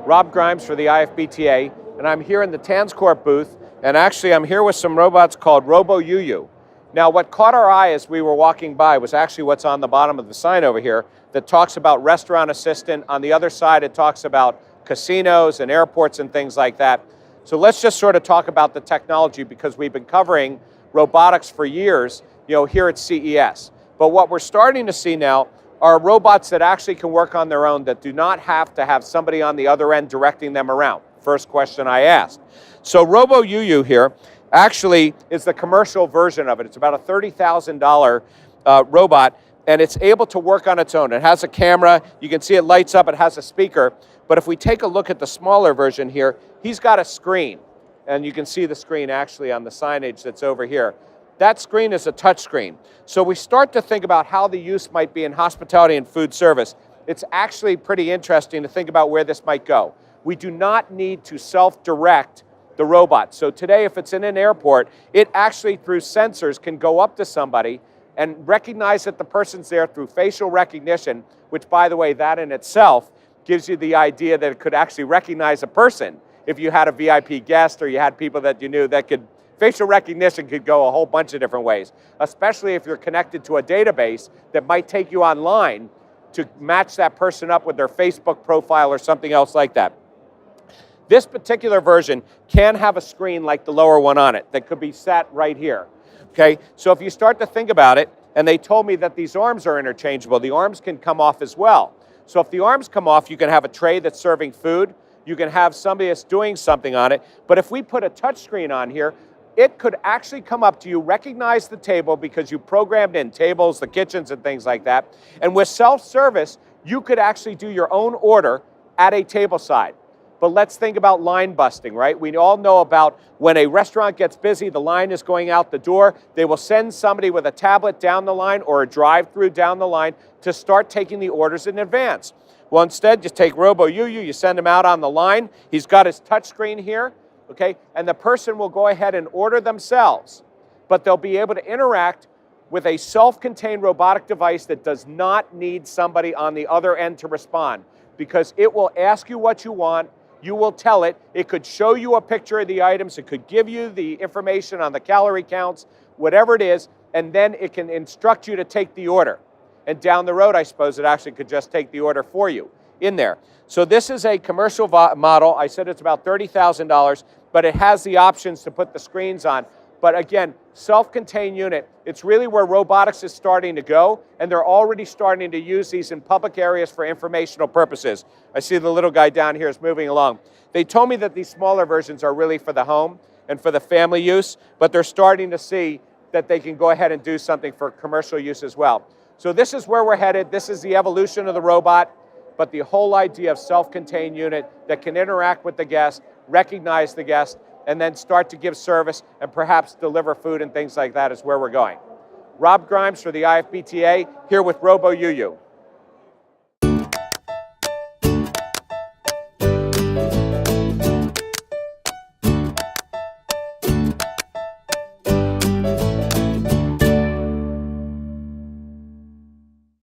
Rob Grimes for the IFBTA, and I'm here in the TransCorp booth, and actually I'm here with some robots called Robo-UU. Now what caught our eye as we were walking by was actually what's on the bottom of the sign over here that talks about restaurant assistant. On the other side it talks about casinos and airports and things like that. So let's just sort of talk about the technology, because we've been covering robotics for years, here at CES. But what we're starting to see now are robots that actually can work on their own, that do not have to have somebody on the other end directing them around. First question I asked. So Robo-UU here actually is the commercial version of it. It's about a $30,000 robot, and it's able to work on its own. It has a camera, you can see it lights up, it has a speaker. But if we take a look at the smaller version here, he's got a screen. And you can see the screen actually on the signage that's over here. That screen is a touch screen. So we start to think about how the use might be in hospitality and food service. It's actually pretty interesting to think about where this might go. We do not need to self-direct the robot. So today, if it's in an airport, it actually through sensors can go up to somebody and recognize that the person's there through facial recognition, which by the way, that in itself gives you the idea that it could actually recognize a person. If you had a VIP guest or you had people that you knew, that could, facial recognition could go a whole bunch of different ways, especially if you're connected to a database that might take you online to match that person up with their Facebook profile or something else like that. This particular version can have a screen like the lower one on it that could be set right here. Okay, so if you start to think about it, and they told me that these arms are interchangeable, the arms can come off as well. So if the arms come off, you can have a tray that's serving food, you can have somebody that's doing something on it, but if we put a touch screen on here, it could actually come up to you, recognize the table because you programmed in tables, the kitchens and things like that, and with self-service, you could actually do your own order at a table side. But let's think about line busting, right? We all know about when a restaurant gets busy, the line is going out the door, they will send somebody with a tablet down the line or a drive-through down the line to start taking the orders in advance. Well, instead, just take Robo-UU, you send him out on the line, he's got his touch screen here, okay, and the person will go ahead and order themselves, but they'll be able to interact with a self-contained robotic device that does not need somebody on the other end to respond, because it will ask you what you want, you will tell it, it could show you a picture of the items, it could give you the information on the calorie counts, whatever it is, and then it can instruct you to take the order. And down the road, I suppose, it actually could just take the order for you in there. So this is a commercial model. I said it's about $30,000, but it has the options to put the screens on. But again, self-contained unit, it's really where robotics is starting to go, and they're already starting to use these in public areas for informational purposes. I see the little guy down here is moving along. They told me that these smaller versions are really for the home and for the family use, but they're starting to see that they can go ahead and do something for commercial use as well. So this is where we're headed. This is the evolution of the robot, but the whole idea of self-contained unit that can interact with the guest, recognize the guest, and then start to give service and perhaps deliver food and things like that is where we're going. Rob Grimes for the IFBTA, here with Robo-UU.